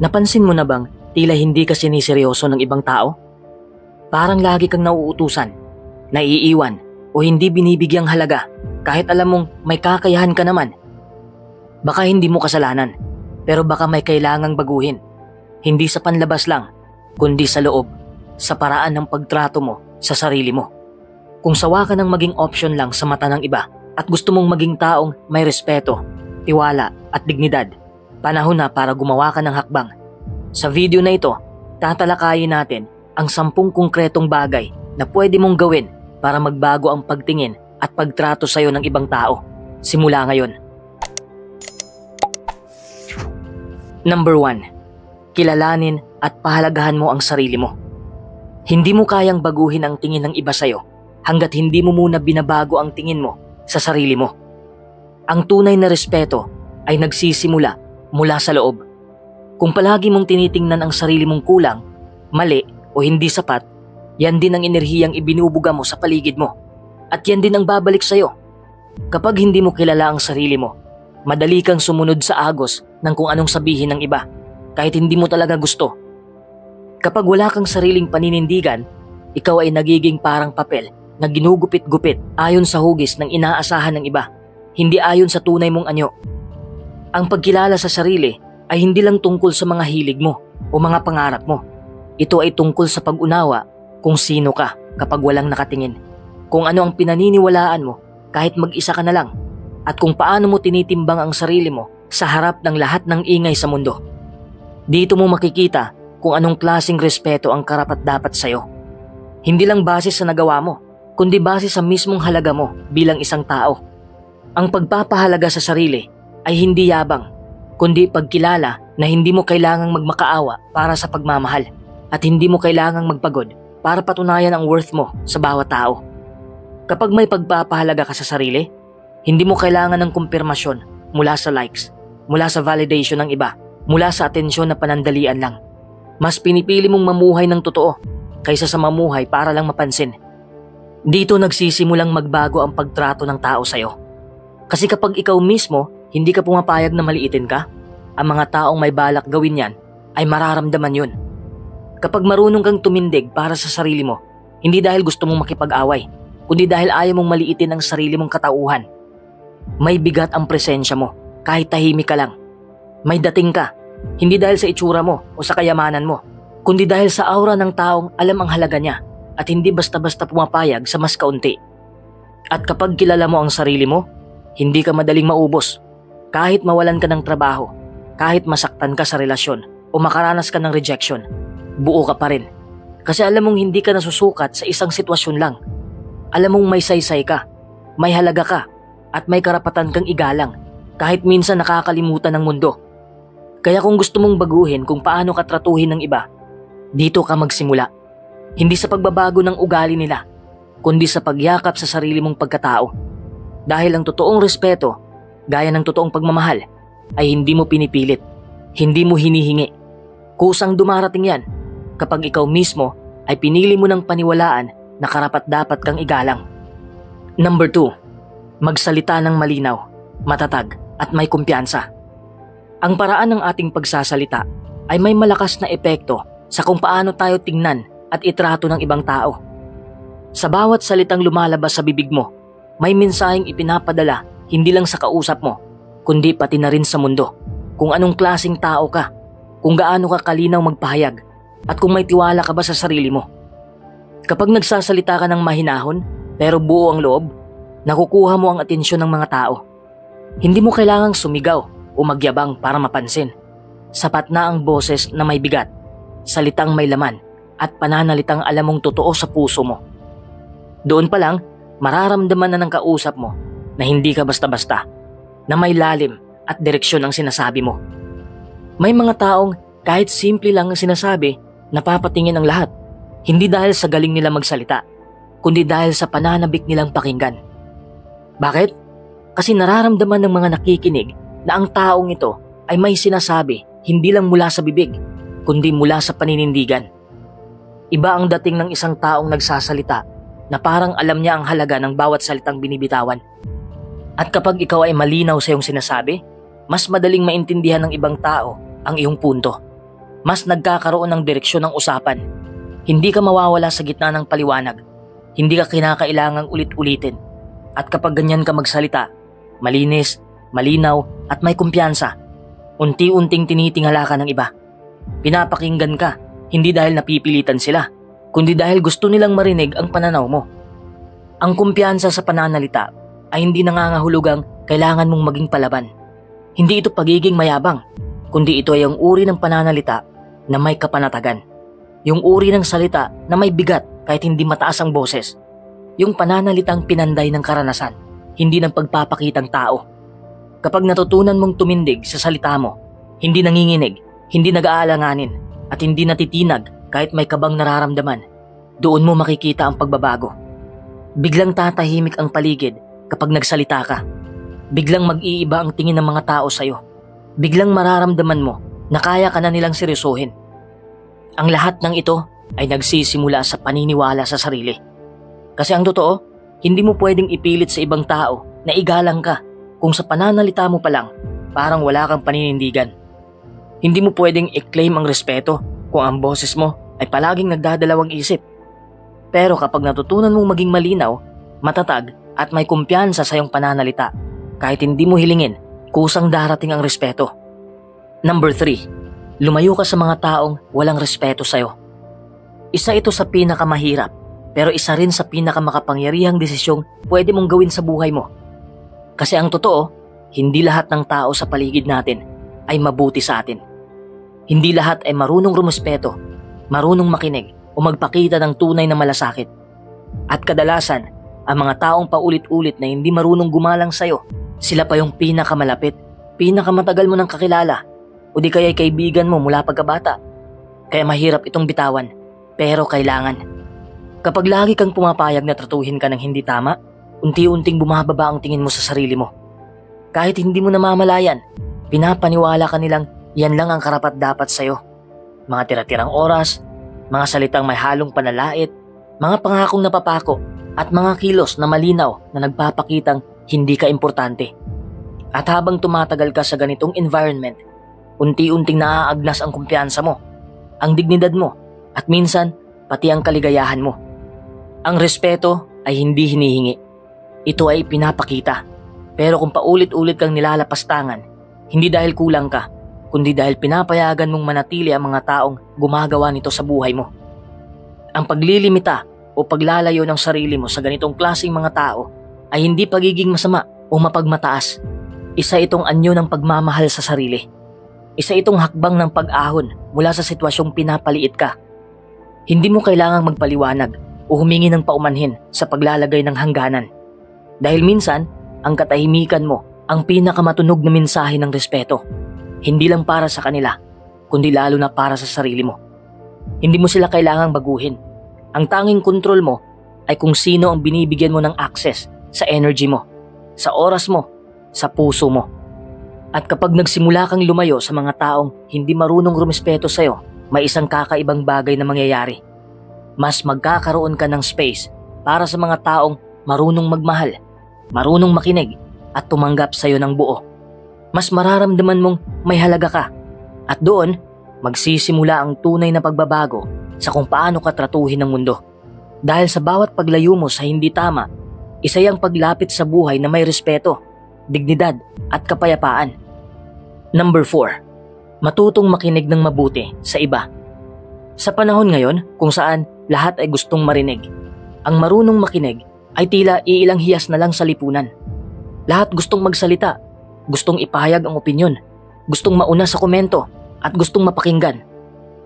Napansin mo na bang tila hindi ka siniseryoso ng ibang tao? Parang lagi kang nauutusan, naiiwan o hindi binibigyang halaga kahit alam mong may kakayahan ka naman. Baka hindi mo kasalanan, pero baka may kailangang baguhin. Hindi sa panlabas lang, kundi sa loob, sa paraan ng pagtrato mo sa sarili mo. Kung sawa ka ng maging option lang sa mata ng iba at gusto mong maging taong may respeto, tiwala at dignidad, panahon na para gumawa ka ng hakbang. Sa video na ito, tatalakayin natin ang 10 konkretong bagay na pwede mong gawin para magbago ang pagtingin at pagtrato sa'yo ng ibang tao. Simula ngayon. Number 1. Kilalanin at pahalagahan mo ang sarili mo. Hindi mo kayang baguhin ang tingin ng iba sa'yo hanggat hindi mo muna binabago ang tingin mo sa sarili mo. Ang tunay na respeto ay nagsisimula mula sa loob. Kung palagi mong tinitingnan ang sarili mong kulang, mali o hindi sapat, yan din ang enerhiyang ibinubuga mo sa paligid mo. At yan din ang babalik sa'yo. Kapag hindi mo kilala ang sarili mo, madali kang sumunod sa agos ng kung anong sabihin ng iba, kahit hindi mo talaga gusto. Kapag wala kang sariling paninindigan, ikaw ay nagiging parang papel na ginugupit-gupit ayon sa hugis ng inaasahan ng iba, hindi ayon sa tunay mong anyo. Ang pagkilala sa sarili ay hindi lang tungkol sa mga hilig mo o mga pangarap mo. Ito ay tungkol sa pag-unawa kung sino ka kapag walang nakatingin, kung ano ang pinaniniwalaan mo kahit mag-isa ka na lang, at kung paano mo tinitimbang ang sarili mo sa harap ng lahat ng ingay sa mundo. Dito mo makikita kung anong klaseng respeto ang karapat-dapat sa'yo. Hindi lang base sa nagawa mo, kundi base sa mismong halaga mo bilang isang tao. Ang pagpapahalaga sa sarili ay hindi yabang, kundi pagkilala na hindi mo kailangang magmakaawa para sa pagmamahal at hindi mo kailangang magpagod para patunayan ang worth mo sa bawat tao. Kapag may pagpapahalaga ka sa sarili, hindi mo kailangan ng kumpirmasyon mula sa likes, mula sa validation ng iba, mula sa atensyon na panandalian lang. Mas pinipili mong mamuhay ng totoo kaysa sa mamuhay para lang mapansin. Dito nagsisimulang magbago ang pagtrato ng tao sa'yo. Kasi kapag ikaw mismo hindi ka pumapayag na maliitin ka, ang mga taong may balak gawin yan ay mararamdaman yun. Kapag marunong kang tumindig para sa sarili mo, hindi dahil gusto mong makipag-away, kundi dahil ayaw mong maliitin ang sarili mong katauhan. May bigat ang presensya mo kahit tahimik ka lang. May dating ka, hindi dahil sa itsura mo o sa kayamanan mo, kundi dahil sa aura ng taong alam ang halaga niya at hindi basta-basta pumapayag sa mas kaunti. At kapag kilala mo ang sarili mo, hindi ka madaling maubos. Kahit mawalan ka ng trabaho, kahit masaktan ka sa relasyon o makaranas ka ng rejection, buo ka pa rin. Kasi alam mong hindi ka nasusukat sa isang sitwasyon lang. Alam mong may saysay ka, may halaga ka, at may karapatan kang igalang kahit minsan nakakalimutan ng mundo. Kaya kung gusto mong baguhin kung paano ka tratuhin ng iba, dito ka magsimula. Hindi sa pagbabago ng ugali nila, kundi sa pagyakap sa sarili mong pagkatao. Dahil ang totoong respeto, gaya ng totoong pagmamahal, ay hindi mo pinipilit, hindi mo hinihingi. Kusang dumarating yan kapag ikaw mismo ay pinili mo ng paniwalaan na karapat-dapat kang igalang. Number 2. Magsalita ng malinaw, matatag at may kumpiyansa. Ang paraan ng ating pagsasalita ay may malakas na epekto sa kung paano tayo tingnan at itrato ng ibang tao. Sa bawat salitang lumalabas sa bibig mo, may mensaheng ipinapadala hindi lang sa kausap mo, kundi pati na rin sa mundo. Kung anong klaseng tao ka, kung gaano ka kalinaw magpahayag, at kung may tiwala ka ba sa sarili mo. Kapag nagsasalita ka ng mahinahon pero buo ang loob, nakukuha mo ang atensyon ng mga tao. Hindi mo kailangang sumigaw o magyabang para mapansin. Sapat na ang boses na may bigat, salitang may laman, at pananalitang alam mong totoo sa puso mo. Doon pa lang, mararamdaman na ng kausap mo na hindi ka basta-basta, na may lalim at direksyon ang sinasabi mo. May mga taong kahit simple lang ang sinasabi, napapatingin ang lahat. Hindi dahil sa galing nila magsalita, kundi dahil sa pananabik nilang pakinggan. Bakit? Kasi nararamdaman ng mga nakikinig na ang taong ito ay may sinasabi hindi lang mula sa bibig, kundi mula sa paninindigan. Iba ang dating ng isang taong nagsasalita na parang alam niya ang halaga ng bawat salitang binibitawan. At kapag ikaw ay malinaw sa iyong sinasabi, mas madaling maintindihan ng ibang tao ang iyong punto. Mas nagkakaroon ng direksyon ng usapan. Hindi ka mawawala sa gitna ng paliwanag. Hindi ka kinakailangang ulit-ulitin. At kapag ganyan ka magsalita, malinis, malinaw at may kumpiyansa, unti-unting tinitingala ka ng iba. Pinapakinggan ka, hindi dahil napipilitan sila, kundi dahil gusto nilang marinig ang pananaw mo. Ang kumpiyansa sa pananalita ay hindi nangangahulugang kailangan mong maging palaban. Hindi ito pagiging mayabang, kundi ito ay ang uri ng pananalita na may kapanatagan. Yung uri ng salita na may bigat kahit hindi mataas ang boses. Yung pananalitang pinanday ng karanasan, hindi ng pagpapakitang tao. Kapag natutunan mong tumindig sa salita mo, hindi nanginginig, hindi nag-aalanganin, at hindi natitinag kahit may kabang nararamdaman, doon mo makikita ang pagbabago. Biglang tatahimik ang paligid kapag nagsalita ka. Biglang mag-iiba ang tingin ng mga tao sa'yo. Biglang mararamdaman mo na kaya ka na nilang seryosohin. Ang lahat ng ito ay nagsisimula sa paniniwala sa sarili. Kasi ang totoo, hindi mo pwedeng ipilit sa ibang tao na igalang ka kung sa pananalita mo pa lang parang wala kang paninindigan. Hindi mo pwedeng i-claim ang respeto kung ang boses mo ay palaging nagdadalawang isip. Pero kapag natutunan mong maging malinaw, matatag at may kumpiyansa sa iyong pananalita, kahit hindi mo hilingin, kusang darating ang respeto. Number 3, lumayo ka sa mga taong walang respeto sa'yo. Isa ito sa pinakamahirap, pero isa rin sa pinakamakapangyarihang desisyong pwede mong gawin sa buhay mo. Kasi ang totoo, hindi lahat ng tao sa paligid natin ay mabuti sa atin. Hindi lahat ay marunong rumuspeto, marunong makinig o magpakita ng tunay na malasakit. At kadalasan, ang mga taong paulit-ulit na hindi marunong gumalang sa'yo, sila pa yung pinakamalapit, pinakamatagal mo ng kakilala, o di kaya'y kaibigan mo mula pagkabata. Kaya mahirap itong bitawan, pero kailangan. Kapag lagi kang pumapayag na tratuhin ka ng hindi tama, unti-unting bumababa ang tingin mo sa sarili mo. Kahit hindi mo namamalayan, pinapaniwala ka nilang yan lang ang karapat-dapat sa'yo. Mga tira-tirang oras, mga salitang may halong panalait, mga pangakong napapako, at mga kilos na malinaw na nagpapakitang hindi ka importante. At habang tumatagal ka sa ganitong environment, unti-unting naaagnas ang kumpiyansa mo, ang dignidad mo, at minsan pati ang kaligayahan mo. Ang respeto ay hindi hinihingi. Ito ay pinapakita. Pero kung paulit-ulit kang nilalapastangan, hindi dahil kulang ka, kundi dahil pinapayagan mong manatili ang mga taong gumagawa nito sa buhay mo. Ang paglilimita o paglalayo ng sarili mo sa ganitong klaseng mga tao ay hindi pagiging masama o mapagmataas. Isa itong anyo ng pagmamahal sa sarili. Isa itong hakbang ng pag-ahon mula sa sitwasyong pinapaliit ka. Hindi mo kailangang magpaliwanag o humingi ng paumanhin sa paglalagay ng hangganan. Dahil minsan, ang katahimikan mo ang pinakamatunog na mensahe ng respeto. Hindi lang para sa kanila, kundi lalo na para sa sarili mo. Hindi mo sila kailangang baguhin. Ang tanging kontrol mo ay kung sino ang binibigyan mo ng access sa energy mo, sa oras mo, sa puso mo. At kapag nagsimula kang lumayo sa mga taong hindi marunong rumispeto sa'yo, may isang kakaibang bagay na mangyayari. Mas magkakaroon ka ng space para sa mga taong marunong magmahal, marunong makinig at tumanggap sa iyo ng buo. Mas mararamdaman mong may halaga ka at doon magsisimula ang tunay na pagbabago sa kung paano ka tratuhin ng mundo. Dahil sa bawat paglayo mo sa hindi tama, isa yang paglapit sa buhay na may respeto, dignidad at kapayapaan. Number 4, matutong makinig ng mabuti sa iba. Sa panahon ngayon kung saan lahat ay gustong marinig, ang marunong makinig ay tila iilang hiyas na lang sa lipunan. Lahat gustong magsalita, gustong ipahayag ang opinyon, gustong mauna sa komento at gustong mapakinggan.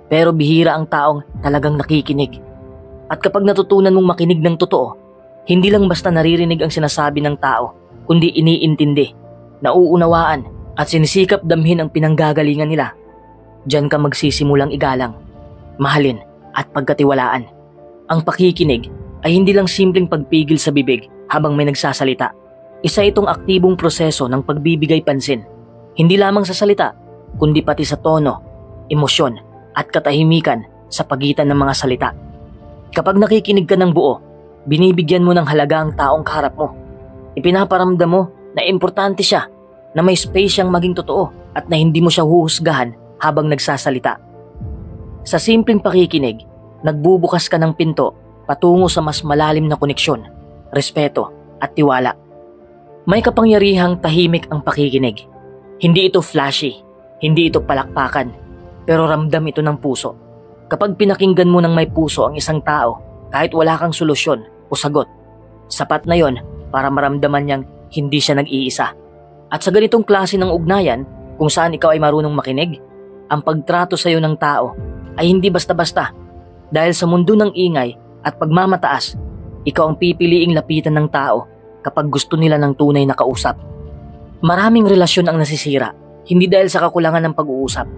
Pero bihira ang taong talagang nakikinig. At kapag natutunan mong makinig ng totoo, hindi lang basta naririnig ang sinasabi ng tao, kundi iniintindi, nauunawaan at sinisikap damhin ang pinanggagalingan nila. Diyan ka magsisimulang igalang, mahalin at pagkatiwalaan. Ang pakikinig ay hindi lang simpleng pagpigil sa bibig habang may nagsasalita. Isa itong aktibong proseso ng pagbibigay pansin, hindi lamang sa salita, kundi pati sa tono, emosyon at katahimikan sa pagitan ng mga salita. Kapag nakikinig ka ng buo, binibigyan mo ng halaga ang taong kaharap mo. Ipinaparamdam mo na importante siya, na may space siyang maging totoo at na hindi mo siya huhusgahan habang nagsasalita. Sa simpleng pakikinig, nagbubukas ka ng pinto patungo sa mas malalim na koneksyon, respeto at tiwala. May kapangyarihang tahimik ang pakikinig. Hindi ito flashy, hindi ito palakpakan, pero ramdam ito ng puso. Kapag pinakinggan mo ng may puso ang isang tao, kahit wala kang solusyon o sagot, sapat na yon para maramdaman niyang hindi siya nag-iisa. At sa ganitong klase ng ugnayan, kung saan ikaw ay marunong makinig, ang pagtrato sa iyo ng tao ay hindi basta-basta. Dahil sa mundo ng ingay at pagmamataas, ikaw ang pipiliing lapitan ng tao kapag gusto nila ng tunay na kausap. Maraming relasyon ang nasisira, hindi dahil sa kakulangan ng pag-uusap,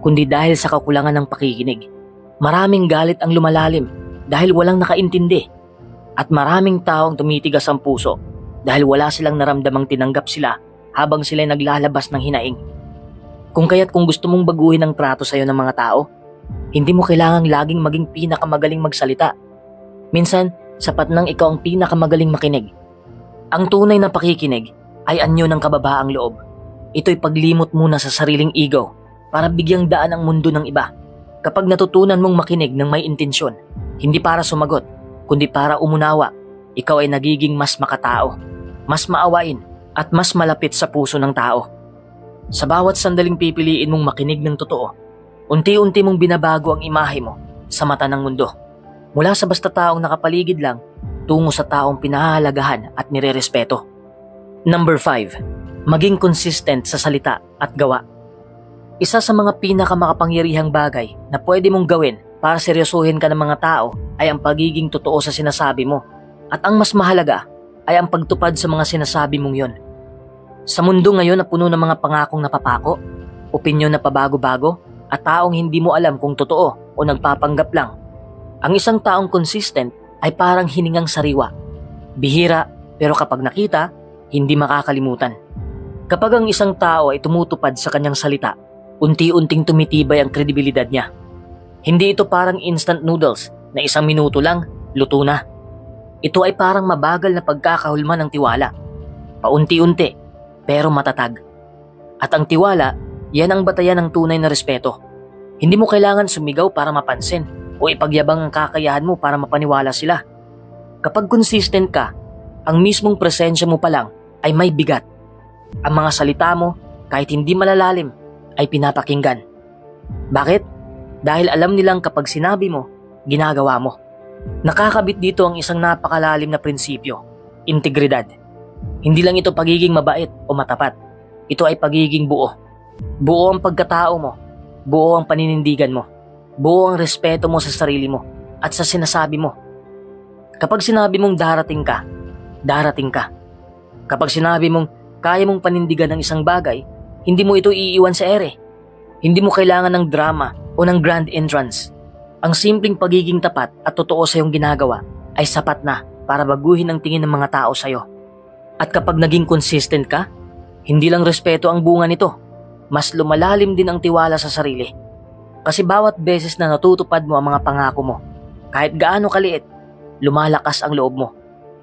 kundi dahil sa kakulangan ng pakikinig. Maraming galit ang lumalalim dahil walang nakaintindi. At maraming taong tumitigas ang puso dahil wala silang naramdamang tinanggap sila habang sila'y naglalabas ng hinaing. Kung gusto mong baguhin ang trato sa iyo ng mga tao, hindi mo kailangang laging maging pinakamagaling magsalita. Minsan, sapat nang ikaw ang pinakamagaling makinig. Ang tunay na pakikinig ay anyo ng kababaang loob. Ito'y paglimot muna sa sariling ego para bigyang daan ang mundo ng iba. Kapag natutunan mong makinig ng may intensyon, hindi para sumagot, kundi para umunawa, ikaw ay nagiging mas makatao, mas maawain, at mas malapit sa puso ng tao. Sa bawat sandaling pipiliin mong makinig ng totoo, unti-unti mong binabago ang imahe mo sa mata ng mundo. Mula sa basta taong nakapaligid lang, tungo sa taong pinahahalagahan at nirerespeto. Number 5. Maging consistent sa salita at gawa. Isa sa mga pinakamakapangyarihang bagay na pwede mong gawin para seryosohin ka ng mga tao ay ang pagiging totoo sa sinasabi mo. At ang mas mahalaga ay ang pagtupad sa mga sinasabi mong yon. Sa mundo ngayon na puno ng mga pangakong napapako, opinyon na pabago-bago, at taong hindi mo alam kung totoo o nagpapanggap lang, ang isang taong consistent ay parang hiningang sariwa. Bihira, pero kapag nakita, hindi makakalimutan. Kapag ang isang tao ay tumutupad sa kanyang salita, unti-unting tumitibay ang kredibilidad niya. Hindi ito parang instant noodles na isang minuto lang, luto na. Ito ay parang mabagal na pagkakahulman ng tiwala. Paunti-unti, pero matatag. At ang tiwala, yan ang batayan ng tunay na respeto. Hindi mo kailangan sumigaw para mapansin o ipagyabang ang kakayahan mo para mapaniwala sila. Kapag consistent ka, ang mismong presensya mo pa lang ay may bigat. Ang mga salita mo, kahit hindi malalalim, ay pinapakinggan. Bakit? Dahil alam nilang kapag sinabi mo, ginagawa mo. Nakakabit dito ang isang napakalalim na prinsipyo, integridad. Hindi lang ito pagiging mabait o matapat. Ito ay pagiging buo. Buo ang pagkatao mo. Buo ang paninindigan mo. Buo ang respeto mo sa sarili mo at sa sinasabi mo. Kapag sinabi mong darating ka, darating ka. Kapag sinabi mong kaya mong panindigan ng isang bagay, hindi mo ito iiwan sa ere. Hindi mo kailangan ng drama o ng grand entrance. Ang simpleng pagiging tapat at totoo sa iyong ginagawa ay sapat na para baguhin ang tingin ng mga tao sa iyo. At kapag naging consistent ka, hindi lang respeto ang bunga nito, mas lumalalim din ang tiwala sa sarili. Kasi bawat beses na natutupad mo ang mga pangako mo, kahit gaano kaliit, lumalakas ang loob mo.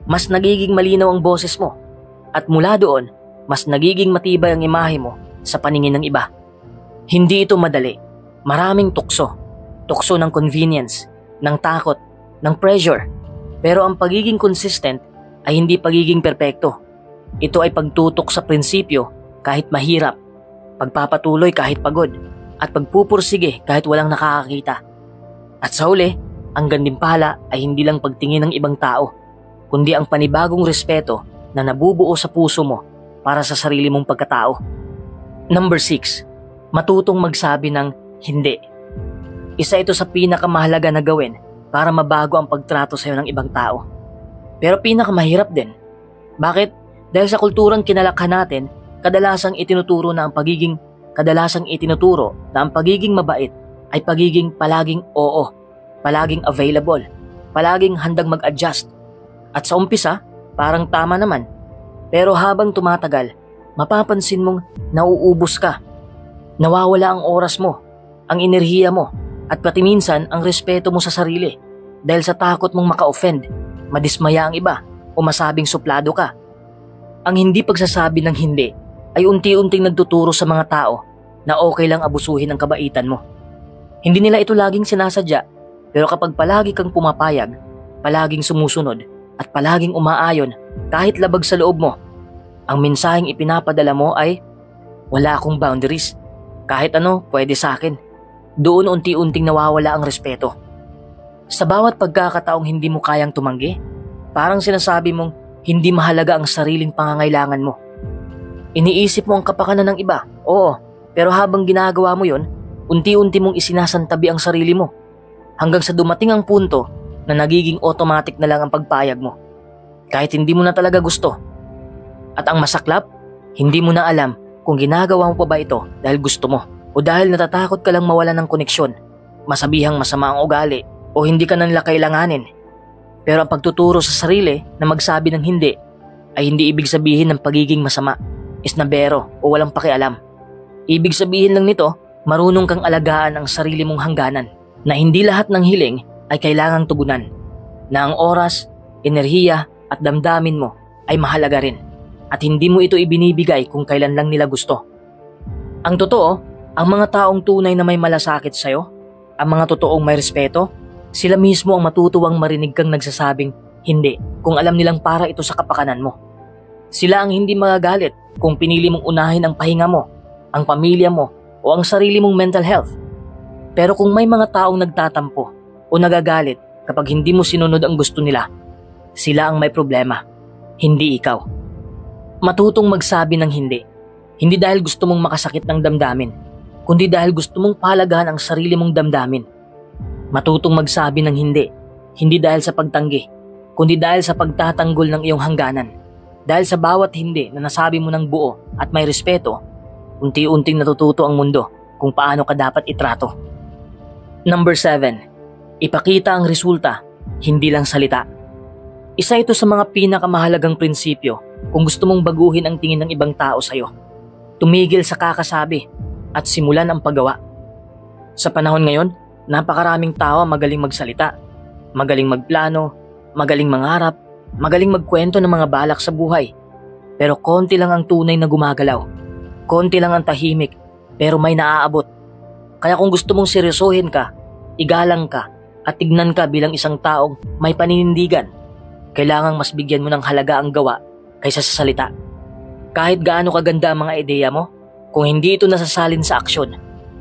Mas nagiging malinaw ang boses mo. At mula doon, mas nagiging matibay ang imahe mo sa paningin ng iba. Hindi ito madali. Maraming tukso. Tukso ng convenience, ng takot, ng pressure. Pero ang pagiging consistent ay hindi pagiging perpekto. Ito ay pagtutok sa prinsipyo kahit mahirap, pagpapatuloy kahit pagod, at pagpupursige kahit walang nakakakita. At sa huli, ang gantimpala ay hindi lang pagtingin ng ibang tao, kundi ang panibagong respeto na nabubuo sa puso mo para sa sarili mong pagkatao. Number 6. Matutong magsabi ng hindi. Isa ito sa pinakamahalaga na gawin para mabago ang pagtrato sa iyo ng ibang tao. Pero pinakamahirap din. Bakit? Dahil sa kulturang kinalakhan natin, kadalasang itinuturo na ang pagiging mabait ay pagiging palaging oo, palaging available, palaging handang mag-adjust. At sa umpisa, parang tama naman. Pero habang tumatagal, mapapansin mong nauubos ka. Nawawala ang oras mo, ang enerhiya mo, at pati minsan ang respeto mo sa sarili dahil sa takot mong maka-offend, madismaya ang iba o masabing suplado ka. Ang hindi pagsasabi ng hindi ay unti-unting nagtuturo sa mga tao na okay lang abusuhin ang kabaitan mo. Hindi nila ito laging sinasadya, pero kapag palagi kang pumapayag, palaging sumusunod, at palaging umaayon kahit labag sa loob mo, ang mensaheng ipinapadala mo ay, wala akong boundaries. Kahit ano, pwede sa akin. Doon unti-unting nawawala ang respeto. Sa bawat pagkakataong hindi mo kayang tumanggi, parang sinasabi mong hindi mahalaga ang sariling pangangailangan mo. Iniisip mo ang kapakanan ng iba, oo, pero habang ginagawa mo yon, unti-unti mong isinasantabi ang sarili mo. Hanggang sa dumating ang punto na nagiging automatic na lang ang pagpayag mo. Kahit hindi mo na talaga gusto. At ang masaklap, hindi mo na alam kung ginagawa mo pa ba ito dahil gusto mo o dahil natatakot ka lang mawalan ng koneksyon, masabihang masama ang ugali o hindi ka nila kailanganin. Pero ang pagtuturo sa sarili na magsabi ng hindi ay hindi ibig sabihin ng pagiging masama, isnabero o walang pakialam. Ibig sabihin lang nito, marunong kang alagaan ang sarili mong hangganan, na hindi lahat ng hiling ay kailangang tugunan, na ang oras, enerhiya at damdamin mo ay mahalaga rin at hindi mo ito ibinibigay kung kailan lang nila gusto. Ang totoo, ang mga taong tunay na may malasakit sa'yo, ang mga totoong may respeto, sila mismo ang matutuwang marinig kang nagsasabing hindi kung alam nilang para ito sa kapakanan mo. Sila ang hindi magagalit kung pinili mong unahin ang pahinga mo, ang pamilya mo o ang sarili mong mental health. Pero kung may mga taong nagtatampo o nagagalit kapag hindi mo sinunod ang gusto nila, sila ang may problema, hindi ikaw. Matutong magsabi ng hindi, hindi dahil gusto mong makasakit ng damdamin, kundi dahil gusto mong palagahan ang sarili mong damdamin. Matutong magsabi ng hindi, hindi dahil sa pagtanggi, kundi dahil sa pagtatanggol ng iyong hangganan. Dahil sa bawat hindi na nasabi mo ng buo at may respeto, unti-unting natututo ang mundo kung paano ka dapat itrato. Number 7. Ipakita ang resulta, hindi lang salita. Isa ito sa mga pinakamahalagang prinsipyo kung gusto mong baguhin ang tingin ng ibang tao sa'yo. Tumigil sa kakasabi at simulan ang paggawa. Sa panahon ngayon, napakaraming tao magaling magsalita, magaling magplano, magaling mangarap, magaling magkwento ng mga balak sa buhay. Pero konti lang ang tunay na gumagalaw. Konti lang ang tahimik, pero may naaabot. Kaya kung gusto mong seryosohin ka, igalang ka, at tignan ka bilang isang taong may paninindigan, kailangang mas bigyan mo ng halaga ang gawa kaysa sa salita. Kahit gaano kaganda ang mga ideya mo, kung hindi ito nasasalin sa aksyon,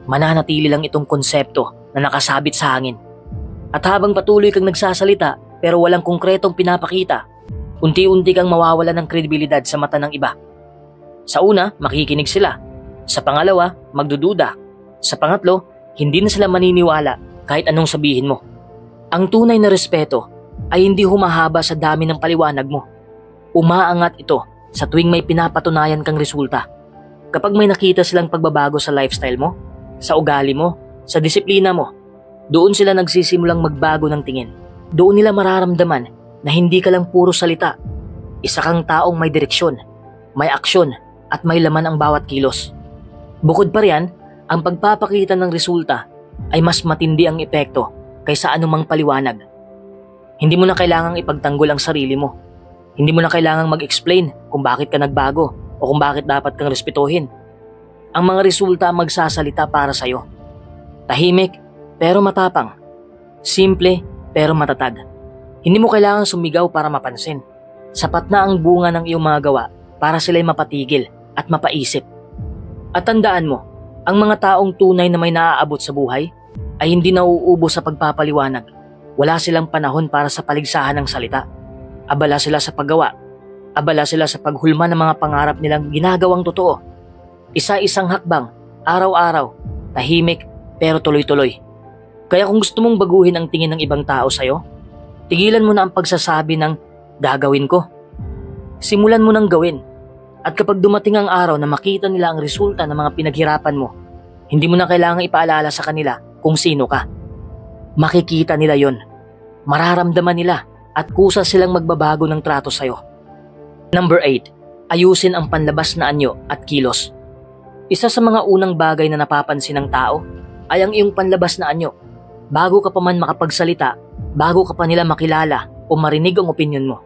mananatili lang itong konsepto na nakasabit sa hangin. At habang patuloy kang nagsasalita pero walang konkretong pinapakita, unti-unti kang mawawala ng kredibilidad sa mata ng iba. Sa una, makikinig sila. Sa pangalawa, magdududa. Sa pangatlo, hindi na sila maniniwala kahit anong sabihin mo. Ang tunay na respeto ay hindi humahaba sa dami ng paliwanag mo. Umaangat ito sa tuwing may pinapatunayan kang resulta. Kapag may nakita silang pagbabago sa lifestyle mo, sa ugali mo, sa disiplina mo, doon sila nagsisimulang magbago ng tingin. Doon nila mararamdaman na hindi ka lang puro salita. Isa kang taong may direksyon, may aksyon at may laman ang bawat kilos. Bukod pa riyan, ang pagpapakita ng resulta ay mas matindi ang epekto kaysa anumang paliwanag. Hindi mo na kailangang ipagtanggol ang sarili mo. Hindi mo na kailangang mag-explain kung bakit ka nagbago o kung bakit dapat kang respetuhin. Ang mga resulta ang magsasalita para sa'yo. Tahimik pero matapang. Simple pero matatag. Hindi mo kailangang sumigaw para mapansin. Sapat na ang bunga ng iyong mga gawa para sila'y mapatigil at mapaisip. At tandaan mo, ang mga taong tunay na may naaabot sa buhay ay hindi nauubos sa pagpapaliwanag. Wala silang panahon para sa paligsahan ng salita. Abala sila sa paggawa. Abala sila sa paghulma ng mga pangarap nilang ginagawang totoo. Isa-isang hakbang, araw-araw, tahimik pero tuloy-tuloy. Kaya kung gusto mong baguhin ang tingin ng ibang tao sa'yo, tigilan mo na ang pagsasabi ng gagawin ko. Simulan mo nang gawin. At kapag dumating ang araw na makita nila ang resulta ng mga pinaghirapan mo, hindi mo na kailangang ipaalala sa kanila kung sino ka. Makikita nila yon, mararamdaman nila at kusa silang magbabago ng trato sa'yo. Number 8. Ayusin ang panlabas na anyo at kilos. Isa sa mga unang bagay na napapansin ng tao ay ang iyong panlabas na anyo. Bago ka pa man makapagsalita, bago ka pa nila makilala o marinig ang opinyon mo,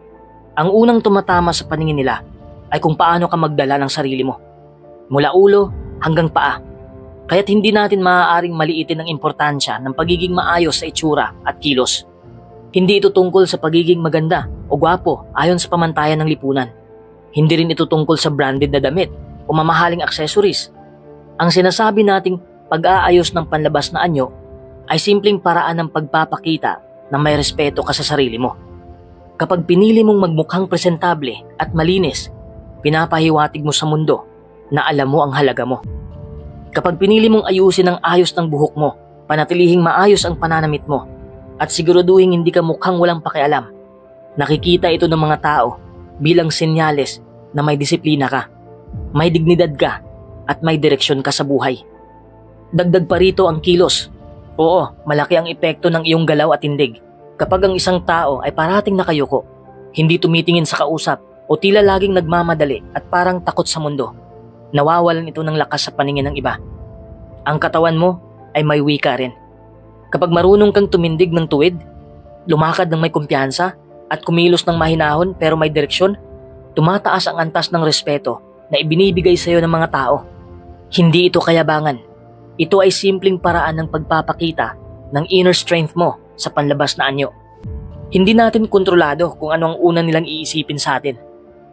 ang unang tumatama sa paningin nila ay kung paano ka magdala ng sarili mo. Mula ulo hanggang paa. Kaya't hindi natin maaaring maliitin ang importansya ng pagiging maayos sa itsura at kilos. Hindi ito tungkol sa pagiging maganda o gwapo ayon sa pamantayan ng lipunan. Hindi rin ito tungkol sa branded na damit o mamahaling accessories. Ang sinasabi nating pag-aayos ng panlabas na anyo ay simpleng paraan ng pagpapakita na may respeto ka sa sarili mo. Kapag pinili mong magmukhang presentable at malinis, pinapahiwatig mo sa mundo na alam mo ang halaga mo. Kapag pinili mong ayusin ang ayos ng buhok mo, panatilihing maayos ang pananamit mo, at siguraduhin hindi ka mukhang walang pakialam, nakikita ito ng mga tao bilang senyales na may disiplina ka, may dignidad ka, at may direksyon ka sa buhay. Dagdag pa rito ang kilos. Oo, malaki ang epekto ng iyong galaw at tindig. Kapag ang isang tao ay parating nakayuko, hindi tumitingin sa kausap o tila laging nagmamadali at parang takot sa mundo, nawawalan ito ng lakas sa paningin ng iba. Ang katawan mo ay may wika rin. Kapag marunong kang tumindig ng tuwid, lumakad ng may kumpiyansa, at kumilos ng mahinahon pero may direksyon, tumataas ang antas ng respeto na ibinibigay sa iyo ng mga tao. Hindi ito kayabangan. Ito ay simpleng paraan ng pagpapakita ng inner strength mo sa panlabas na anyo. Hindi natin kontrolado kung ano ang una nilang iisipin sa atin,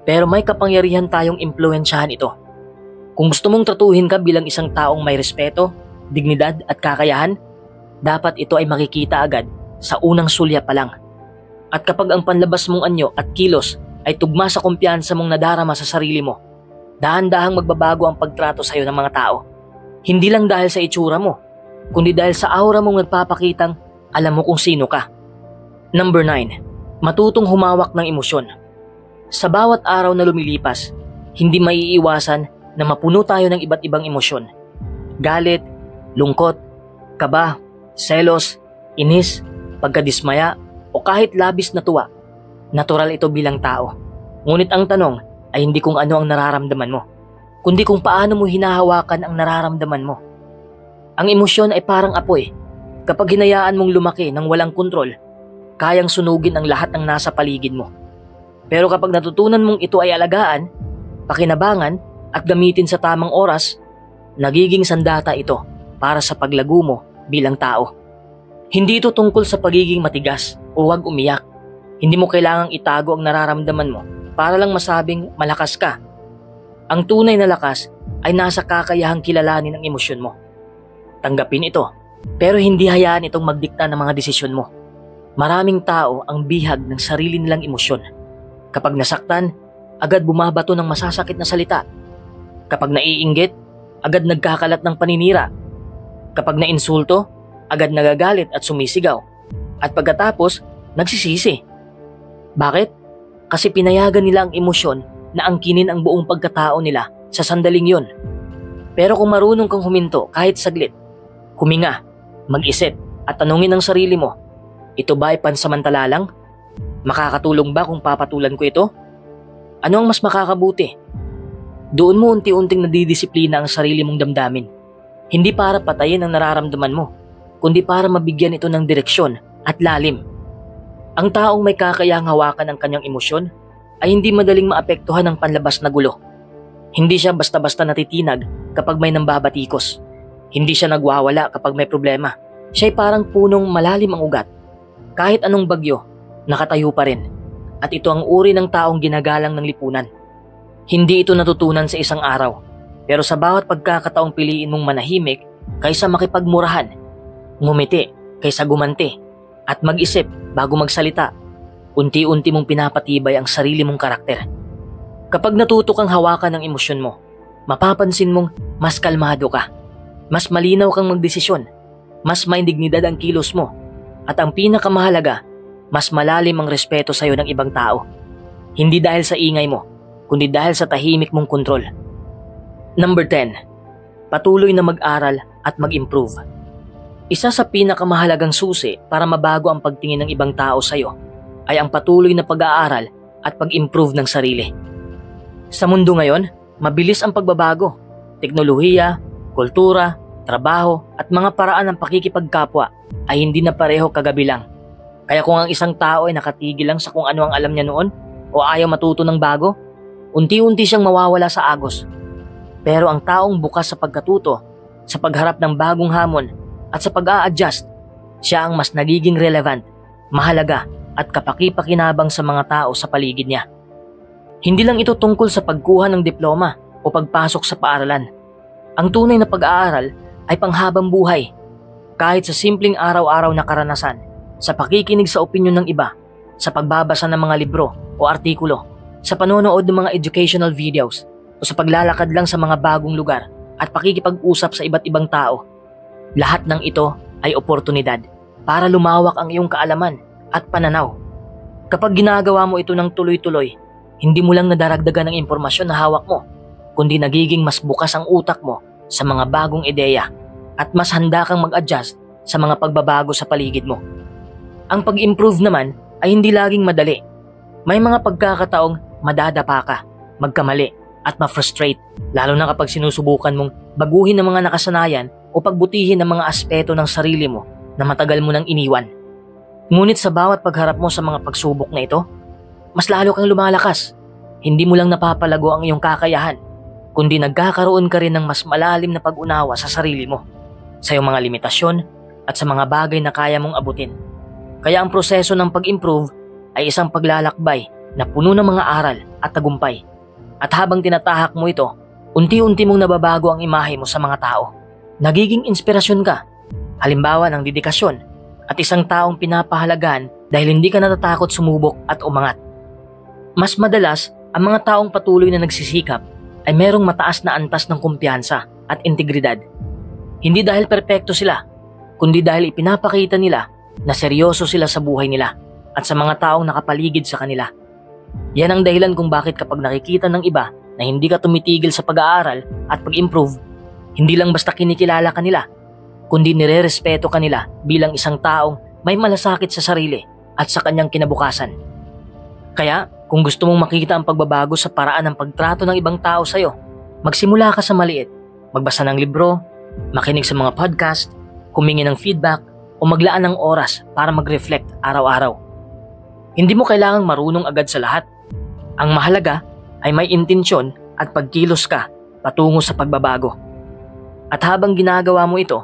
pero may kapangyarihan tayong impluwensyahan ito. Kung gusto mong tratuhin ka bilang isang taong may respeto, dignidad at kakayahan, dapat ito ay makikita agad sa unang sulya pa lang. At kapag ang panlabas mong anyo at kilos ay tugma sa kumpiyansa mong nadarama sa sarili mo, dahan-dahang magbabago ang pagtrato sa iyo ng mga tao. Hindi lang dahil sa itsura mo, kundi dahil sa aura mong nagpapakitang alam mo kung sino ka. Number 9. Matutong humawak ng emosyon. Sa bawat araw na lumilipas, hindi maiiwasan na mapuno tayo ng iba't ibang emosyon. Galit, lungkot, kaba, selos, inis, pagkadismaya, o kahit labis na tuwa. Natural ito bilang tao. Ngunit ang tanong ay hindi kung ano ang nararamdaman mo, kundi kung paano mo hinahawakan ang nararamdaman mo. Ang emosyon ay parang apoy. Kapag hinayaan mong lumaki ng walang kontrol, kayang sunugin ang lahat ng nasa paligid mo. Pero kapag natutunan mong ito ay alagaan, pakinabangan, at gamitin sa tamang oras, nagiging sandata ito para sa paglago mo bilang tao. Hindi ito tungkol sa pagiging matigas o huwag umiyak. Hindi mo kailangang itago ang nararamdaman mo para lang masabing malakas ka. Ang tunay na lakas ay nasa kakayahang kilalanin ang emosyon mo. Tanggapin ito, pero hindi hayaan itong magdikta ng mga desisyon mo. Maraming tao ang bihag ng sarili nilang emosyon. Kapag nasaktan, agad bumabato ng masasakit na salita. Kapag naiinggit, agad nagkakalat ng paninira. Kapag nainsulto, agad nagagalit at sumisigaw. At pagkatapos, nagsisisi. Bakit? Kasi pinayagan nila ang emosyon na angkinin ang buong pagkatao nila sa sandaling yon. Pero kung marunong kang huminto kahit saglit, huminga, mag-isip at tanungin ang sarili mo, ito ba ay pansamantala lang? Makakatulong ba kung papatulan ko ito? Ano ang mas makakabuti? Doon mo unti-unting nadidisiplina ang sarili mong damdamin. Hindi para patayin ang nararamdaman mo, kundi para mabigyan ito ng direksyon at lalim. Ang taong may kakayahang hawakan ang kanyang emosyon ay hindi madaling maapektuhan ng panlabas na gulo. Hindi siya basta-basta natitinag kapag may nambabatikos. Hindi siya nagwawala kapag may problema. Siya'y parang punong malalim ang ugat. Kahit anong bagyo, nakatayo pa rin. At ito ang uri ng taong ginagalang ng lipunan. Hindi ito natutunan sa isang araw, pero sa bawat pagkakataong piliin mong manahimik kaysa makipagmurahan, ngumiti kaysa gumanti, at mag-isip bago magsalita, unti-unti mong pinapatibay ang sarili mong karakter. Kapag natuto kang hawakan ang emosyon mo, mapapansin mong mas kalmado ka, mas malinaw kang magdesisyon, mas may dignidad ang kilos mo, at ang pinakamahalaga, mas malalim ang respeto sa iyo ng ibang tao. Hindi dahil sa ingay mo, kundi dahil sa tahimik mong kontrol. Number 10. Patuloy na mag-aral at mag-improve. Isa sa pinakamahalagang susi para mabago ang pagtingin ng ibang tao sa iyo ay ang patuloy na pag-aaral at pag-improve ng sarili. Sa mundo ngayon, mabilis ang pagbabago. Teknolohiya, kultura, trabaho at mga paraan ng pakikipagkapwa ay hindi na pareho kagabi lang. Kaya kung ang isang tao ay nakatigil lang sa kung ano ang alam niya noon o ayaw matuto ng bago, unti-unti siyang mawawala sa agos. Pero ang taong bukas sa pagkatuto, sa pagharap ng bagong hamon at sa pag-a-adjust, siya ang mas nagiging relevant, mahalaga at kapaki-pakinabang sa mga tao sa paligid niya. Hindi lang ito tungkol sa pagkuha ng diploma o pagpasok sa paaralan. Ang tunay na pag-aaral ay panghabang buhay. Kahit sa simpleng araw-araw na karanasan, sa pakikinig sa opinyon ng iba, sa pagbabasa ng mga libro o artikulo, sa panonood ng mga educational videos, o sa paglalakad lang sa mga bagong lugar at pakikipag-usap sa iba't ibang tao. Lahat ng ito ay oportunidad para lumawak ang iyong kaalaman at pananaw. Kapag ginagawa mo ito ng tuloy-tuloy, hindi mo lang nadaragdagan ng impormasyon na hawak mo, kundi nagiging mas bukas ang utak mo sa mga bagong ideya at mas handa kang mag-adjust sa mga pagbabago sa paligid mo. Ang pag-improve naman ay hindi laging madali. May mga pagkakataong madadapa ka, magkamali at ma-frustrate, lalo na kapag sinusubukan mong baguhin ang mga nakasanayan o pagbutihin ang mga aspeto ng sarili mo na matagal mo nang iniwan. Ngunit sa bawat pagharap mo sa mga pagsubok na ito, mas lalo kang lumalakas. Hindi mo lang napapalago ang iyong kakayahan, kundi nagkakaroon ka rin ng mas malalim na pag-unawa sa sarili mo, sa iyong mga limitasyon at sa mga bagay na kaya mong abutin. Kaya ang proseso ng pag-improve ay isang paglalakbay na puno ng mga aral at tagumpay. At habang tinatahak mo ito, unti-unti mong nababago ang imahe mo sa mga tao. Nagiging inspirasyon ka, halimbawa ng dedikasyon at isang taong pinapahalagan dahil hindi ka natatakot sumubok at umangat. Mas madalas, ang mga taong patuloy na nagsisikap ay merong mataas na antas ng kumpiyansa at integridad. Hindi dahil perpekto sila, kundi dahil ipinapakita nila na seryoso sila sa buhay nila at sa mga taong nakapaligid sa kanila. Yan ang dahilan kung bakit kapag nakikita ng iba na hindi ka tumitigil sa pag-aaral at pag-improve, hindi lang basta kinikilala ka nila, kundi nire-respeto ka nila bilang isang taong may malasakit sa sarili at sa kanyang kinabukasan. Kaya, kung gusto mong makita ang pagbabago sa paraan ng pagtrato ng ibang tao sa'yo, magsimula ka sa maliit, magbasa ng libro, makinig sa mga podcast, humingi ng feedback, o maglaan ng oras para mag-reflect araw-araw. Hindi mo kailangang marunong agad sa lahat. Ang mahalaga ay may intensyon at pagkilos ka patungo sa pagbabago. At habang ginagawa mo ito,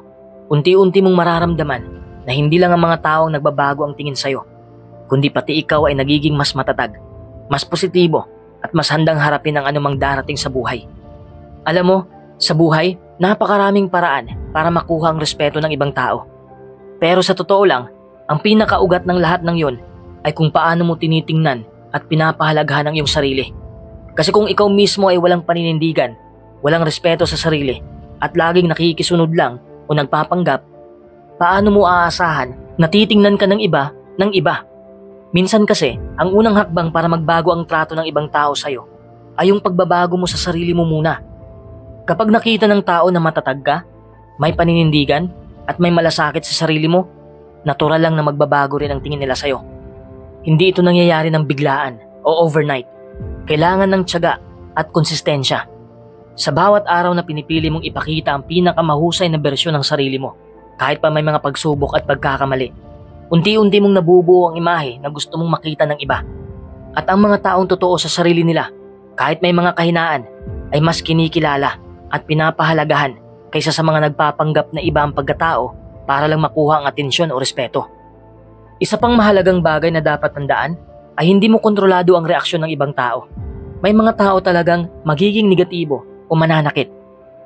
unti-unti mong mararamdaman na hindi lang ang mga taong nagbabago ang tingin sa'yo, kundi pati ikaw ay nagiging mas matatag, mas positibo at mas handang harapin ang anumang darating sa buhay. Alam mo, sa buhay, napakaraming paraan para makuha ang respeto ng ibang tao. Pero sa totoo lang, ang pinakaugat ng lahat ng yon ay kung paano mo tinitingnan at pinapahalagahan ang iyong sarili. Kasi kung ikaw mismo ay walang paninindigan, walang respeto sa sarili, at laging nakikisunod lang o nagpapanggap, paano mo aasahan na titingnan ka ng iba? Minsan kasi, ang unang hakbang para magbago ang trato ng ibang tao sa'yo ay yung pagbabago mo sa sarili mo muna. Kapag nakita ng tao na matatag ka, may paninindigan, at may malasakit sa sarili mo, natural lang na magbabago rin ang tingin nila sa'yo. Hindi ito nangyayari ng biglaan o overnight. Kailangan ng tiyaga at konsistensya. Sa bawat araw na pinipili mong ipakita ang pinakamahusay na bersyon ng sarili mo, kahit pa may mga pagsubok at pagkakamali, unti-unti mong nabubuo ang imahe na gusto mong makita ng iba. At ang mga taong totoo sa sarili nila, kahit may mga kahinaan, ay mas kinikilala at pinapahalagahan kaysa sa mga nagpapanggap na iba ang pagkatao para lang makuha ang atensyon o respeto. Isa pang mahalagang bagay na dapat tandaan ay hindi mo kontrolado ang reaksyon ng ibang tao. May mga tao talagang magiging negatibo o mananakit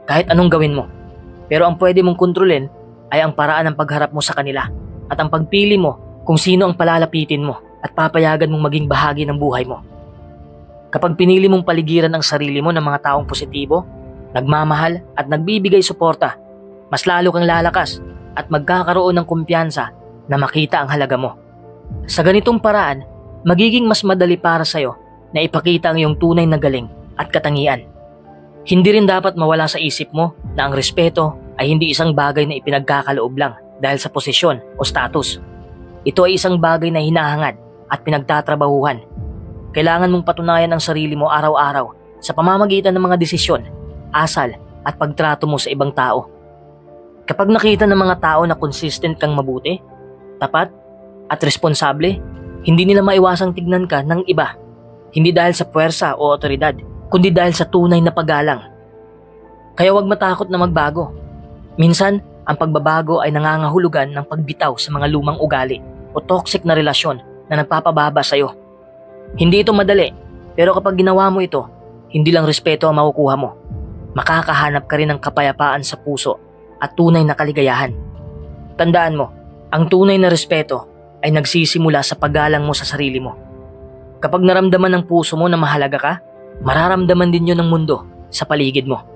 kahit anong gawin mo. Pero ang pwede mong kontrolin ay ang paraan ng pagharap mo sa kanila at ang pagpili mo kung sino ang palalapitin mo at papayagan mong maging bahagi ng buhay mo. Kapag pinili mong paligiran ang sarili mo ng mga taong positibo, nagmamahal at nagbibigay suporta, mas lalo kang lalakas at magkakaroon ng kumpiyansa na makita ang halaga mo. Sa ganitong paraan, magiging mas madali para sa'yo na ipakita ang iyong tunay na galing at katangian. Hindi rin dapat mawala sa isip mo na ang respeto ay hindi isang bagay na ipinagkakaloob lang dahil sa posisyon o status. Ito ay isang bagay na hinahangad at pinagtatrabahuhan. Kailangan mong patunayan ang sarili mo araw-araw sa pamamagitan ng mga desisyon, asal at pagtrato mo sa ibang tao. Kapag nakita ng mga tao na consistent kang mabuti, tapat at responsable, hindi nila maiwasang tignan ka ng iba. Hindi dahil sa puwersa o otoridad, kundi dahil sa tunay na paggalang. Kaya huwag matakot na magbago. Minsan, ang pagbabago ay nangangahulugan ng pagbitaw sa mga lumang ugali o toxic na relasyon na nagpapababa sa'yo. Hindi ito madali, pero kapag ginawa mo ito, hindi lang respeto ang makukuha mo. Makakahanap ka rin ng kapayapaan sa puso at tunay na kaligayahan. Tandaan mo, ang tunay na respeto ay nagsisimula sa paggalang mo sa sarili mo. Kapag naramdaman ng puso mo na mahalaga ka, mararamdaman din yun ng mundo sa paligid mo.